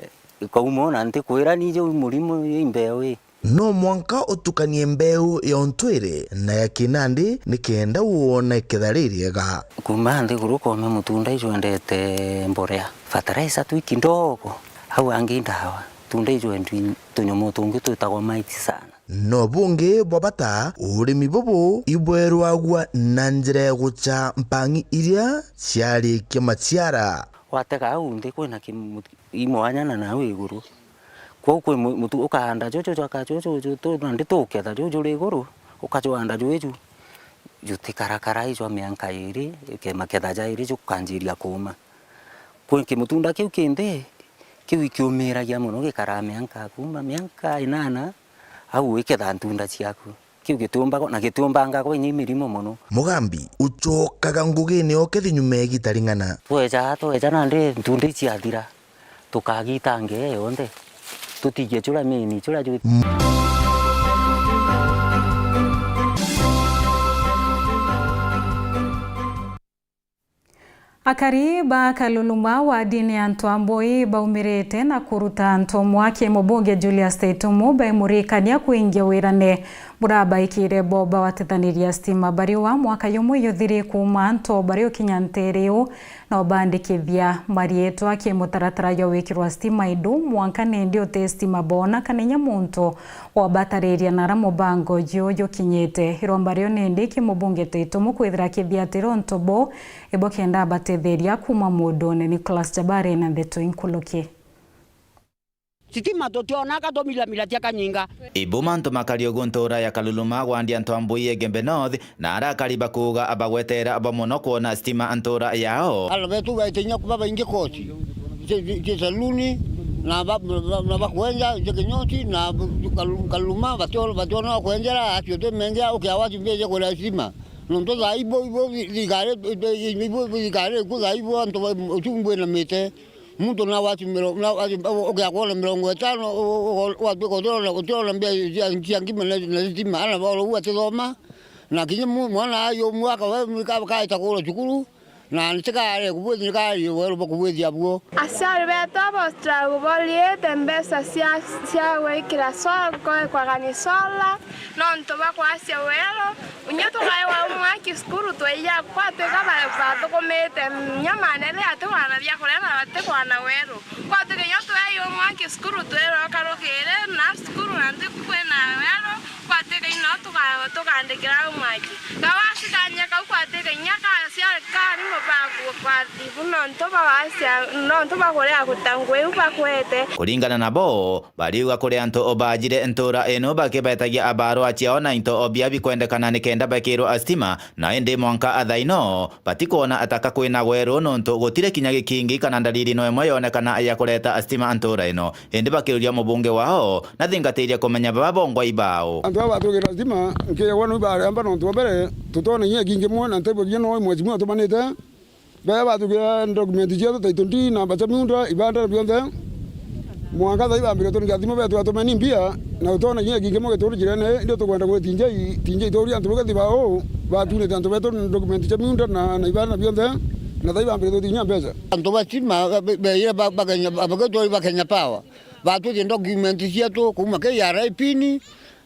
Speaker 13: kaumo nandi kwira ni jo murimo imbewe
Speaker 26: no mwanka utukanie mbeu yontwire na ya kinandi nikenda uone kethaririega
Speaker 13: kuma ndi gurukome mutunda ijo ndete mborea fertilizer tu ikindogo au angindawa tunda ijo ndu tunyomo tungi tutagwa maiti sana
Speaker 26: no bungi bwabata urimi bubu ibwerwagwa na njira ya gucha mpangi iria ciarikia maciara
Speaker 13: watega au ndi kwina imwanyana nawe iguru kwa mutu ukahanda jojo akajojo to nandi tuketha jojo riguru ukachwanda jojo jutikarakara ijo mianka iri kemaketha jairi jukanjiria kuma kwenki mutunda kiu kinde kiu ikiumiragia muno gikara mianka kuma mianka inana au iketha ntunda ciaku kiu gitumbako na gitumbanga kwa nyimirimo muno
Speaker 26: mugambi ucokaga ngugini okethi nyume gitaringana
Speaker 13: tweja nandi ntunda ciathira tukagitange yonde tutige chula mini chula juu
Speaker 1: akari ba kaluluma wa dini ya Ntwamboi baumirite na kuruta ntomu wake mubunge Julius Teitumu baimurikania kuingia wirane muraba ikire boba watethaniria stima bari wa mwaka yumu yuthiri kuma nto bari ukinyanteriu na obandikithia marietwa ke mutaratara yo wikirwa stima idu mwanka nendi ote stima bona kanenya muntu wa batariria nara mubango yo kinyete irombario nendi ke mubunge Teitumu kwithira kithia tiro ntobo ibokenda batetheria kuma mudone Nicholas Jabare na Ndeto Inkuluki
Speaker 15: sitima totionaka tomila tia kanyinga
Speaker 16: ibumanto makario guntura ya kaluluma gwandia Ntwamboi egembe north na arakariba kuga abagwetera abamono kuona stima antura yao
Speaker 15: albetu gaitinya kubaba inge koti saluni na bakwenja jekenyoti na kaluluma batona kwenjera atyote menja ukiawati mbeje kwa stima nonto zaibo ligare kuzaibo anto utumbwe na mete mtu na watu ukiakola 50 watu kodola mbia ngime na stima ana balo uwa tezoma na kinyi mwana ayo mwaka wa mikaba itakolo chukuru na nitakare kubwezi nikari wero bakubwezi abwo
Speaker 17: asari beta bostra ubolie tembesa sia wekira sol kwa ganisola non toba kwa sia wero unyeto kaiwa mwaki skuru to ya kwate kaba bato komete nyamanele atwana bya kolena bate kwana wero kwate nyoto ayo mwaki skuru to ero karokere na skuru ande kwena wero kwate ino to kandikira mwaki kawasi kanyaka kwate nyaka sia kari
Speaker 16: kuringana nabo bariuga kuri anto obajire ntura eno bakebetagia abaro achiao na into obia bikwendekana nikenda bakiro astima na ende mwanka athaino batikuona ataka kwina wero nonto gutire kinya gikingi kana ndariri no emwe yonekana aya kureta astima antura eno ende bakiruria mubunge wao na thingatiria kumenya babongwa ibao
Speaker 18: anto abatugira astima nke wonu bare amba nonto bere tutone nye kingi mwana ntebo bino mwezi mwa tumanete beba tugira document jeto taitondi na bachamunda ibanda bionde mwanga thaiba mbiro toni gathimo betu atomani mbia na utona nye gingemo getori jirene ndio tukwenda kwa tinje itori antu bega dibao batune tanto beto document chamunda na ibanda bionde na thaiba mbiro tinya pesa
Speaker 15: anto batima be baganya abagoto bakanya pawa batu je document jeto kuma ke yara ipini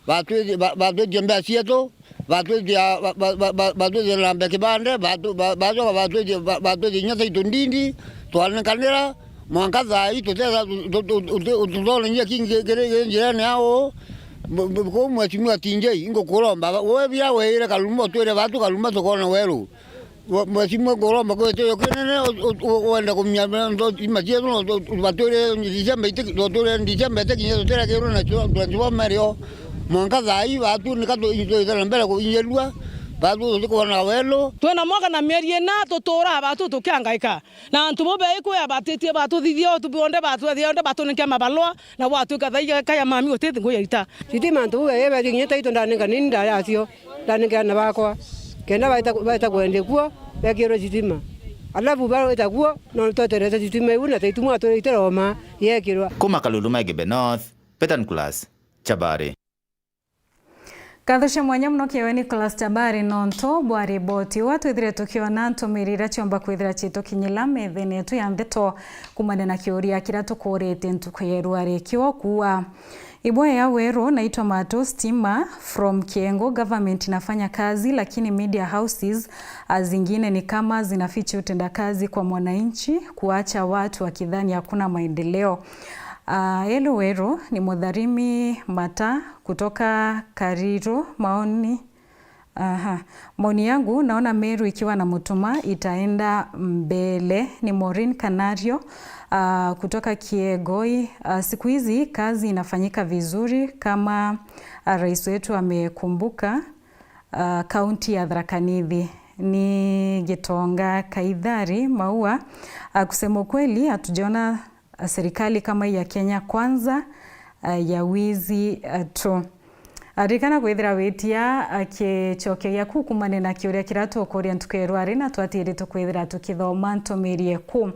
Speaker 15: batu jembe jeto batu dia lambe kibande batu dia nyata itundindi tualne kanera mwanka zai tuteza tutole nya kinge gere njirani hao ko mwachimwa tinje ingo kulomba wewe bya weire kalumba twere batu kalumba tokona wero mwachimwa kulomba ko to yokenene wenda kumnyama ndo imajie no batore ndijambe itore ndijambe tekinyo tera kero na chwa mario mwanka zai batu nikato ito mbele ko inyelwa batu tukona welo twena mwaka na mieri na tutura batu tukiangaika na ntumo be iko ya batete batu thithio tubonde batu nikama balwa na batu kathai kaya mami otete ngo yaita
Speaker 19: sitima ntu ebe ginyeta ito ndane kanini ndari acio ndane kana bakwa kenda baita kwende kuo bekiro sitima alafu baro itakuo no totereza sitima una Teitumu atoiteroma yekirwa
Speaker 16: kuma kaluluma Egebe North Petan Class Chabare
Speaker 1: Kathusha mwanya mno kiwe Nicholas Tabari nonto bwari boti watu ithire tukiona ntumirira chomba kwithira chito kinyila methene yetu ya ndeto kumane na kiuria kira tukurite ntukuyerwa rekiwa kuwa Ibwe ya Wero naitwa Mato Stima from Kiengo. Government inafanya kazi lakini media houses zingine ni kama zinaficha utendakazi kwa mwananchi, kuacha watu wakidhani hakuna maendeleo. Elo Wero ni Mudharimi Mata kutoka Kariro. Maoni yangu naona Meru ikiwa na Mutuma itaenda mbele. Ni Maureen Canario kutoka Kiegoi. Siku hizi kazi inafanyika vizuri kama rais wetu amekumbuka kaunti ya Tharaka Nithi. Ni Gitonga Kaidhari Maua. Kusema kweli hatujaona serikali kama ya Kenya Kwanza ya wizi tu. Arikana kwithira witia akichokeria kukumane na kiuria kiratu okoria ntukerwa rina twatire tukwithira tukithoma ntomerie ku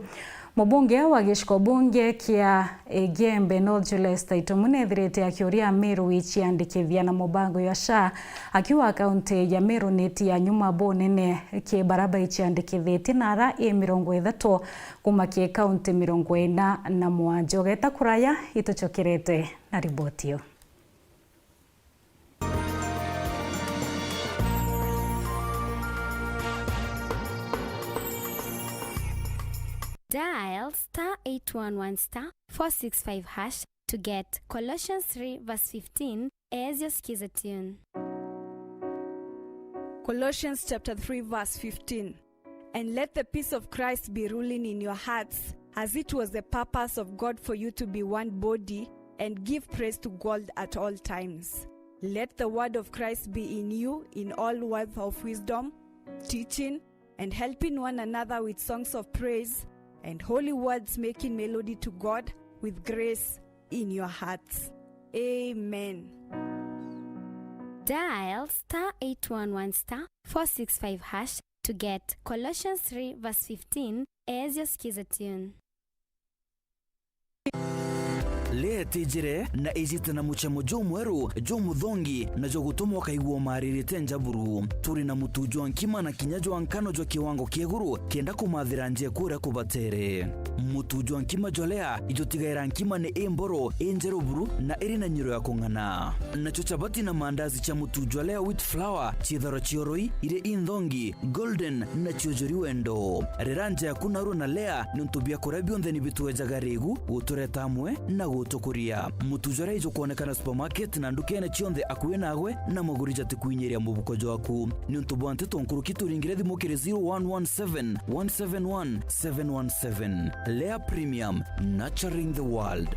Speaker 1: Mubunge wa gishiko bunge kia Gembe North Julius Taito munethirite akiuria Meru ichiandikithia na mubango ya SHA akiwa akaunti ya Meru neti ya nyuma bonene ke baraba ichiandikithite nara E30 kuma ke kaunti 47 geta kuraya ituchokirete na ribotio.
Speaker 14: Dial *811*465# to get Colossians 3 verse 15 as your skiza tune.
Speaker 20: Colossians chapter 3 verse 15. And let the peace of Christ be ruling in your hearts, as it was the purpose of God for you to be one body and give praise to God at all times. Let the word of Christ be in you in all words of wisdom, teaching and helping one another with songs of praise and holy words, making melody to God with grace in your hearts. Amen.
Speaker 14: Dial *811*465# to get Colossians 3 verse 15 as your skiza tune.
Speaker 21: Le tijire na izita na muchamo jo mweru jo muthongi na jo gutomo kaiguo maririte njaburu turi na mutujo nkima na kinyajo ankano jo kiwango kieguru kenda kumathira nje kure kubatere mutujo nkima jolea ijotigaira nkima ne emboro enjero buru na eri na nyiro ya kongana na chochabati na mandazi cha mutujo lea with flour chidharo chioroi ire indhongi golden na chiojori wendo reranja ya kunaro na lea nuntubia kurabionde ni bituwe jagaregu utureta amwe na tokuria mutujore ijo kuonekana supermarket na ndukene chionde akuwe nagwe na magurija tikuinyeria mubukojo waku ni ntubwante tonkuru kituringire thimukire 0117 171 717 Lea Premium, nurturing the world.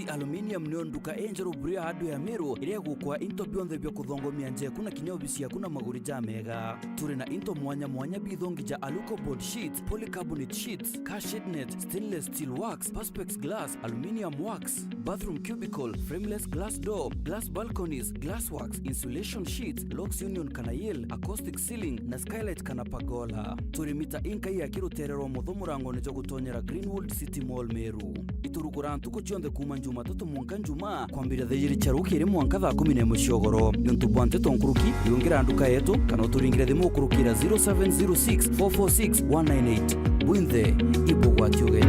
Speaker 21: Aluminium nio nduka enjero buria hadu ya Meru iria gukwa into bionde byo kuthongomia nje kuna kinyobisia kuna maguri ja mega turi na into mwanya bithongi ja aluko board sheets, polycarbonate sheets, car shade net, stainless steel wax, perspex glass, aluminium wax, bathroom cubicle, frameless glass door, glass balconies, glass wax, insulation sheets, locks union kanayel, acoustic ceiling na skylight kana pagola turi mita inka ya kiruterero muthomurango ne jogutonyera Greenwood City Mall Meru iturugura ntuko chionde kuma Jumatatu mwanka njuma kwambira thejiri charukire mwanka thaa 10 mushogoro ntubwante tonkuruki yongira nduka yetu kana turingire thimo kurukira 0706 446 198 Bwinthe ibogwa tiogeni.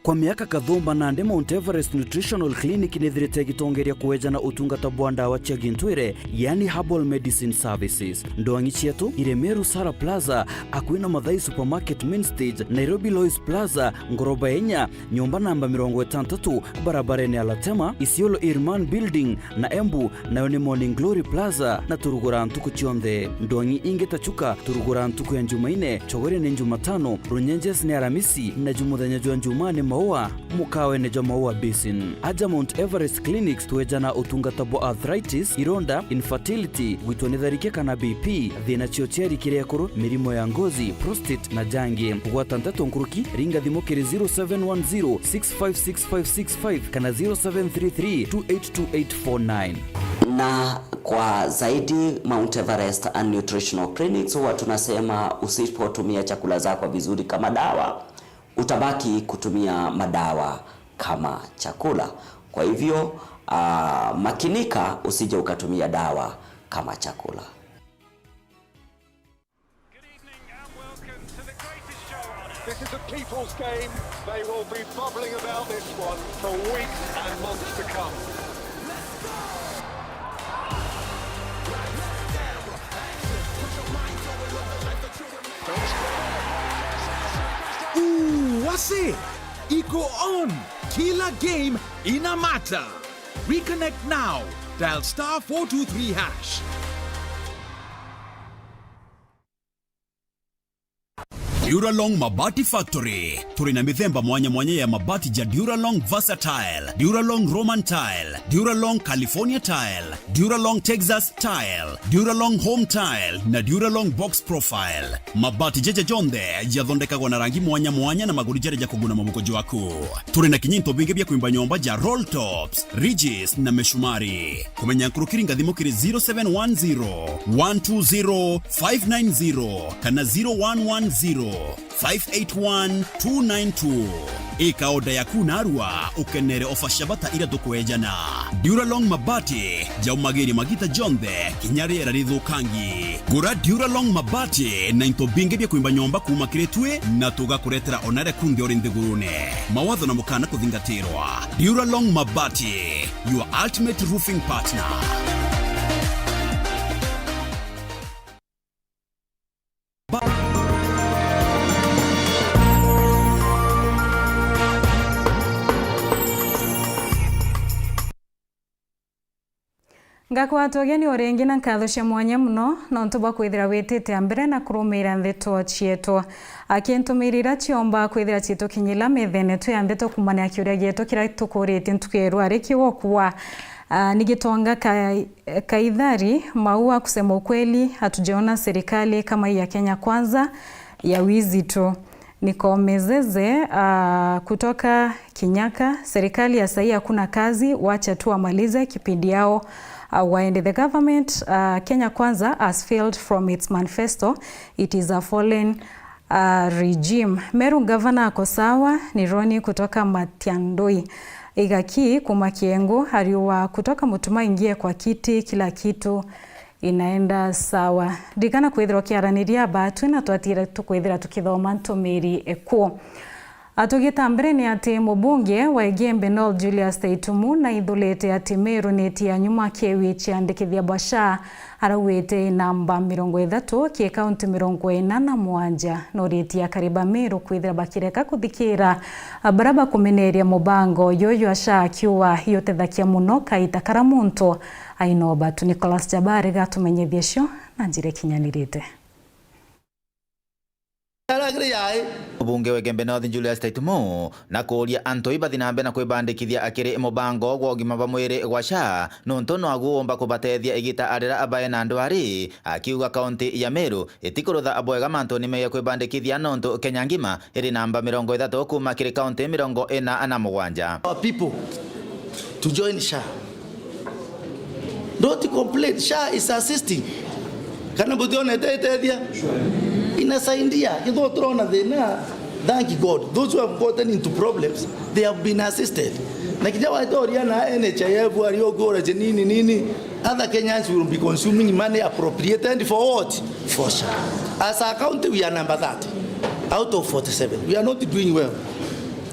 Speaker 21: Kwa miaka kathumba na ande Mount Everest Nutritional Clinic nithirite gitongeria kuwejana utungata bwanda wa chia gintwire yani Herbal Medicine Services ndoangi chietu ire Meru Sara Plaza akwina Mathai Supermarket Main Stage Nairobi Lois Plaza Ngoroba Enya nyumba namba 63 barabarani ya Latema Isiolo Irman Building na Embu na ni Morning Glory Plaza na turugura ntuku chionde ndoangi ingeta chuka turugura ntuku ya Jumaine chogore ni Jumatano runyenjes ni Aramisi na Jumuthenya jwa Jumane maua mukawe ne maua basin aja Mount Everest Clinics tuwejana utungatabo arthritis ironda infertility gwitonetharike kana BP thina chiocheri kirekoro mirimo ya ngozi prostate na jangi gwatantatu nkuruki ringa thimokere 0710656565 kana 0733282849
Speaker 2: Na kwa zaidi Mount Everest and Nutritional Clinics huwa tunasema usipotumia chakula zako vizuri kama dawa, utabaki kutumia madawa kama chakula. Kwa hivyo makinika usije ukatumia dawa kama chakula.
Speaker 3: This is a people's game. They will be bubbling about this one for weeks and months to come.
Speaker 4: Wase, iko on. Kila game ina matter. Reconnect now. Dial *423#. Duralong Mabati Factory. Turi na mithemba mwanya mwanya ya mabati ja Duralong Versatile, Duralong Roman Tile, Duralong California Tile, Duralong Texas Tile, Duralong Home Tile na Duralong Box Profile. Mabati jeje jonde yathondekagwo na rangi mwanya mwanya na maguri jere ja kuguna mamukojo waku. Turi na kinyinto bingi bya kuimba nyomba ja roll tops, ridges na meshumari. Kumenya nkurukiringa thimo kiri 0710 120 590 kana 0110 581-292. Ika oda yaku narua ukenere ofashabata ira tukwejana. Duralong Mabati jaumagiri magita jonde kinyari era rithukangi. Gura Duralong Mabati na into binge bya kuimba nyomba kuma kiretwe na tugakuretera onare kundi ori ndigurune. Mawatho na mukana kuthingatirwa. Duralong Mabati, your ultimate roofing partner.
Speaker 1: Ngakwatogeni orengi na nkatho cia mwanya muno nontu bwa kwithira witite ambere na kurumira ntheto cietu akintumirira ciomba kwithira cietu kinyila methene tu ya ntheto kumania kiuria gietu kira tukurite ntukerwa riki wokwa nigitonga kaidhari maua. Kusema ukweli hatujaona serikali kama ya Kenya Kwanza ya wizi tu. Nikomezeze kutoka Kinyaka, serikali ya sahi hakuna kazi, wacha tu amalize kipindi yao waende. The government Kenya Kwanza has failed from its manifesto. It is a fallen regime. Meru governor ako sawa. Ni Roni kutoka Matiandoi. Igaki kumakiengo hariwa kutoka Mutuma ingie kwa kiti, kila kitu inaenda sawa. Digana kwithirwa kiaraniria batu na twatira tukwithira tukithoma ntumiri ekuo. Atugita mbere ni ati mubunge wa Igembe Noel Julius Taitumu na ithulete ati Meru neti ya nyuma kewi ciandikithia bwasha arawite namba 30 kie kaunti 47 no reti ya kariba Meru kwithira bakireka kuthikira baraba kumeneria mubango yoyo asha akiwa hiyo tethakia muno kaita karamunto ainoba tu. Nicholas Jabari gatumenyethie cio na njire kinyanirite.
Speaker 16: Mubunge wa Igembe North Julius Taitumu na kuria anto ibathi nambe na kwibandikithia akiri mubango gwa ugima ba mwiri gwa SHA nonto no agomba kubatethia igita arira abaye na ndwari akiuga kaunti ya Meru itikurutha abwega manto ni meya kwibandikithia nonto Kenya ngima iri namba 30 kuma kiri kaunti 47.
Speaker 22: People to join SHA. Don't complain. SHA is assisting. Kana budione tetedia inasaidia kido trona thina. Thank God, those who have gotten into problems, they have been assisted. Na kijawa itoria na NHIF waliogora nini other Kenyans will be consuming money appropriated for what? For SHA. As a county we are number 30 out of 47. We are not doing well.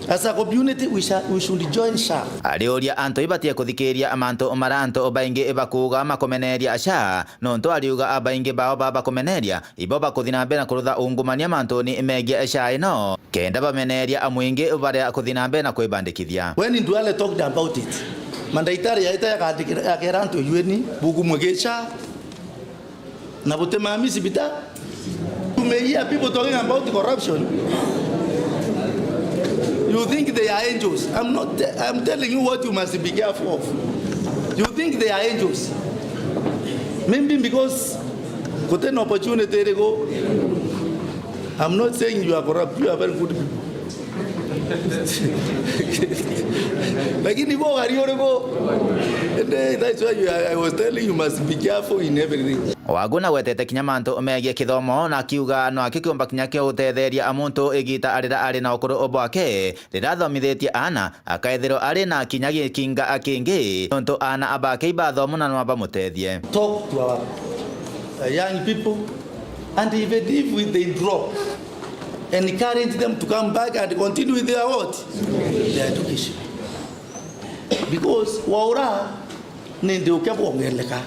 Speaker 22: As a community we should join SHA.
Speaker 16: Arioria anto ibatie kuthikiria amanto maranto obainge bakuga makomeneria SHA nonto ariuga abainge bao baba komeneria iboba kuthina mbere kurutha ungumania manto ni megia SHA ino kenda bameneria amwinge bare kuthina mbere na kwibandikithia.
Speaker 22: When Ndwale talked about it, mandaitari yaita yakeranto yueni bugu mwegesha na butema misibita. You may hear people talking about corruption. You think they are angels. I'm telling you what you must be careful of. You think they are angels. Maybe because got an opportunity to go. I'm not saying you are corrupt. You are very good. Lakini bo gariore bo. And that's why I was telling you must be careful in everything.
Speaker 16: Waguna wetete kinya mantu omegie kithomo na kiuga no akikiomba kinya kia utetheria amuntu igita arira ari na ukuru obake rirathomithitie ana akaethero ari na kinya gikinga akingi tonto ana abake ibathomo na no abamutethie.
Speaker 22: Talk to our young people, and even if they drop, and encourage them to come back and continue with their what? Their education. Because waura nende ukabongeleka.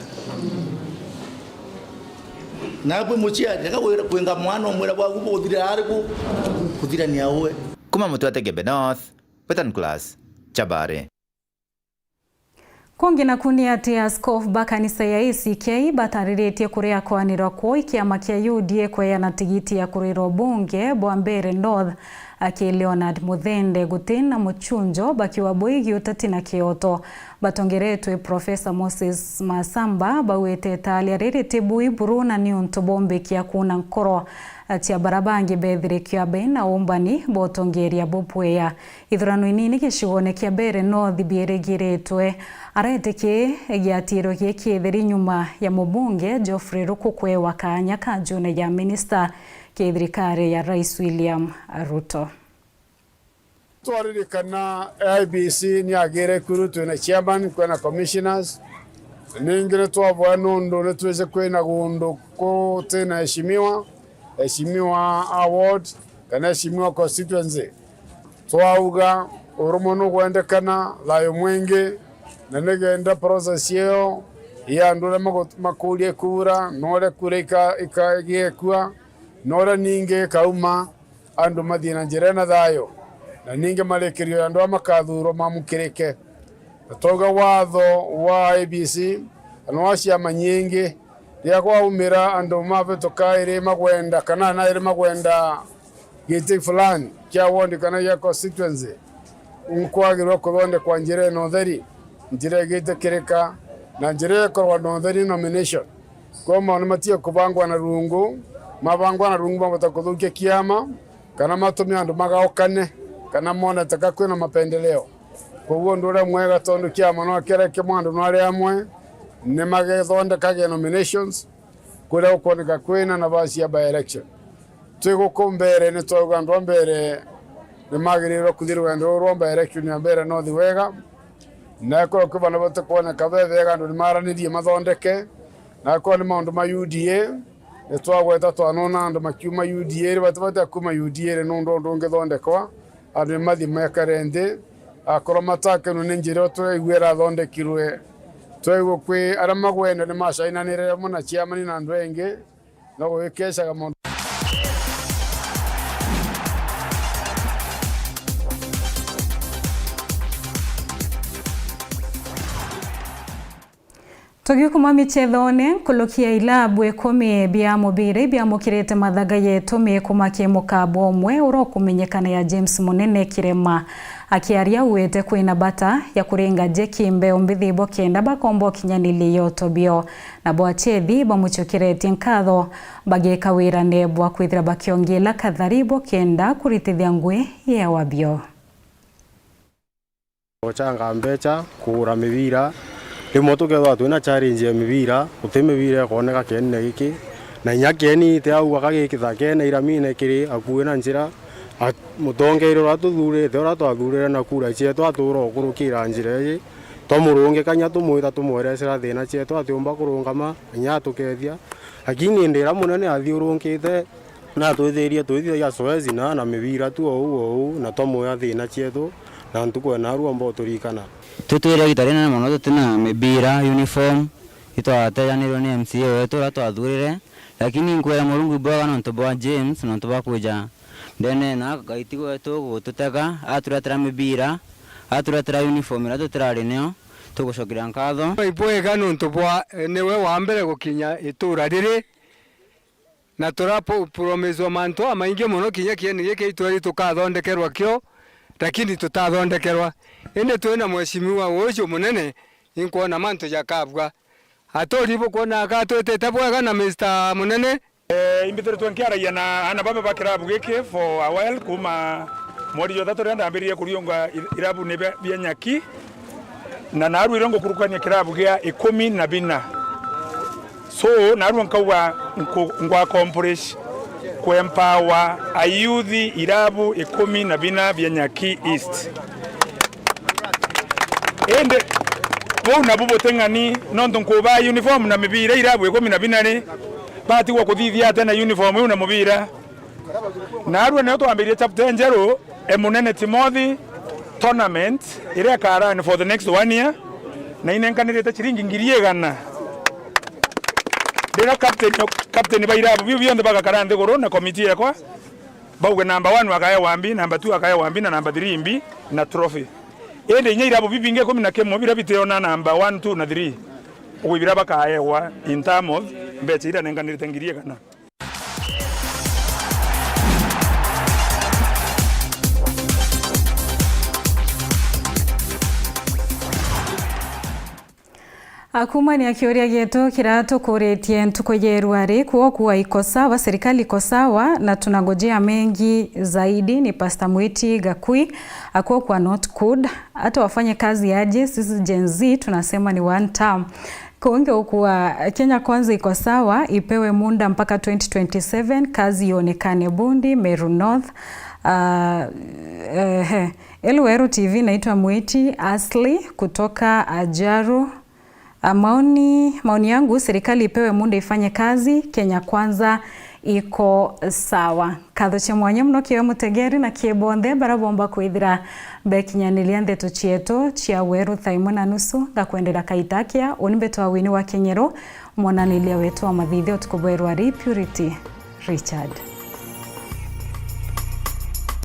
Speaker 22: Napo muchia ndakawera kwenga mwana omwera bwa kubothira ariku kuthira ni awe.
Speaker 16: Kuma mutwate Gebe North, Petan Class, Chabare.
Speaker 1: Kongi na kundi ati askofu ba kanisa ya ACK batariretie kuria kwanira kwa ikiama kia UDA kwa ya natigiti ya kuriro bunge Bwambere North aki Leonard Muthende Gutina Muchunjo bakiwa boigi utati na Kioto batongeretwe Profesa Moses Masamba bawete talia rirete bui buruna ni untobombe kia kuna nkoro atia barabangi bethire kia bena umbani botongeria bopweya ithurano inini gishigone kia Bere North bieregiretwe areteke egiatiro kietheri nyuma ya mubunge Geoffrey Rukukwe wa Kanya Kajune ya minister kithirikari ya Rais William Ruto.
Speaker 18: Twaririkana IBC ni agere kuru tuna chairman kuna commissioners ningire twabwa nondo netuweze kwena gundo ko tena heshimiwa award kana heshimiwa constituency twauga urumono gwendekana layo mwenge na negenda process yeo ya ndole makulie kura nore kureka ikagekwa nora ninge kauma andu madina jirena dayo na ninge malekerio andu amakathuro mamukireke toga watho wa ABC anwacia manyingi ya kwa umira andu mabe tokaire magwenda kana na ire magwenda giti fulani kya wondi kana ya constituency unkwagirwa kuronde kwa njire no theri njire gite kireka na njire kwa no theri nomination koma onomatia kubangwa na rungu mabangwa na rungu batakuthukia kiama kana matumia andu magaokane kana mona takakwena mapendeleo kwa huo ndore mwega tondu kiama no kereke mwandu no ari amwe ne magethonde kage nominations kura ukonika kwena na basi ya by election twego kombere ne twaga ndo mbere ne magiriro kuthirwa ndo romba election ya Bere North wega na ko ko bana bote kona kabethega ndo maranithie mathondeke na ko ni maundu ma UDA ne twagweta twanona ndo makiuma UDA batata kuma UDA no ndo ngethondekwa ande mathi makarende akoro matake no ninjiro to igwera thondekirwe twego kwi arama gwenda ni mashainanire muna chairman na andu enge no gwikesha ga mundu
Speaker 1: Tugikuma michethone kulukia ilabu ekome bia mubire bia mukirete mathaga yetu mekumakie mukabo omwe urokumenyekana ya James Munene Kirema akiaria uwete kwina bata ya kurenga jekimbe ombithibo kenda bakombo kinyanili yotobio na bwachethi bamuchukirete nkatho bageka wira nebwa kwithira bakiongela katharibo kenda kuritithia ngwe ya wabio
Speaker 7: ochanga mbecha kura mibira rimwe tukethwa twina challenge ya mibira utimibira koneka kenne giki na nyakeni te au akagikitha kene iramine kiri akuwe na njira mutongeiro ratuthurite ora twathurire na kura cie twaturo kurukira njira yi tomurunge kanya tumwita tumwerecera thina cie twatiumba kurungama nya tukethia lakini ndira munene athiurungite na twithirie twithia soezi na mibira tu ou na tomwe thina cietu na ntukwena ruombo turikana
Speaker 13: tutwire gitarina mono tutina mibira uniform itwatejanirwo ni MCA wetu ratwathurire lakini nkwera murungu bwa no ntobwa James no ntobwa kuja ndene na gaitigo wetu gututega aturatira mibira aturatira uniform ratutirari nio tugucokira nkatho
Speaker 8: ibwega no ntobwa niwe wa mbere gukinya itura riri na turapo promise manto amainge mono kinya kieni gike itwari tukathondekerwa kio lakini tutathondekerwa ende twena mweshimiwa wojo munene inkuona manto jakabwa atoribo kuona akatwetete bwega na Mr Munene
Speaker 10: imbitire twankiaragia na ana baba bakirabu giki for a while kuma
Speaker 5: mweri yo thatu renda ambirie kurionga irabu ne bya nyaki na naru irongo kurukania kirabu gya 14 so naru nkauwa ngwa accomplish ku empower ayuthi irabu 14 bya nyaki east ende bo na bubo tengani nondo nkuba uniform na mibira irabu 14 bati wa kuthithia tena uniform una mubira naru ne twambirie chapter njero emunene Timothy tournament ire karani for the next 1 year na inenkanirite chiringi ngiriegana ndira captain bairabu biyonde baga karande goro na committee yakwa bauge number 1 wakaya wambi number 2 wakaya wambi na number 3 mbi na trophy ende nyairabu bibinge 11 bira biteona number 1 2 na 3 ubira bakaya wa in term of mbechira nenkanirite ngiriegana.
Speaker 1: Akumani akioria gietu kirato kuretie ntuko yerwari kuwa iko sawa, serikali iko sawa na tunangojea mengi zaidi. Ni Pastor Mwiti Gakui akuwa kwa not good, hata wafanye kazi aje, sisi Gen Z tunasema ni one term. Kuonge ukuwa Kenya Kwanza iko sawa, ipewe muda mpaka 2027, kazi ionekane Bundi, Meru North. Elwero TV, naitwa Mwiti Asli kutoka Ajaru. Maoni yangu, serikali ipewe muda ifanye kazi, Kenya Kwanza iko sawa. Kathoche mwanya mno kiwe mutegeri na kiebonde barabomba kuithira bekinyanilia ndeto chieto chia weru thaimona nusu gakwendera kaitakia onimbeto wa wini wa Kenyero mwananilia wetu wa mathithio tukubwerwa Purity Richard.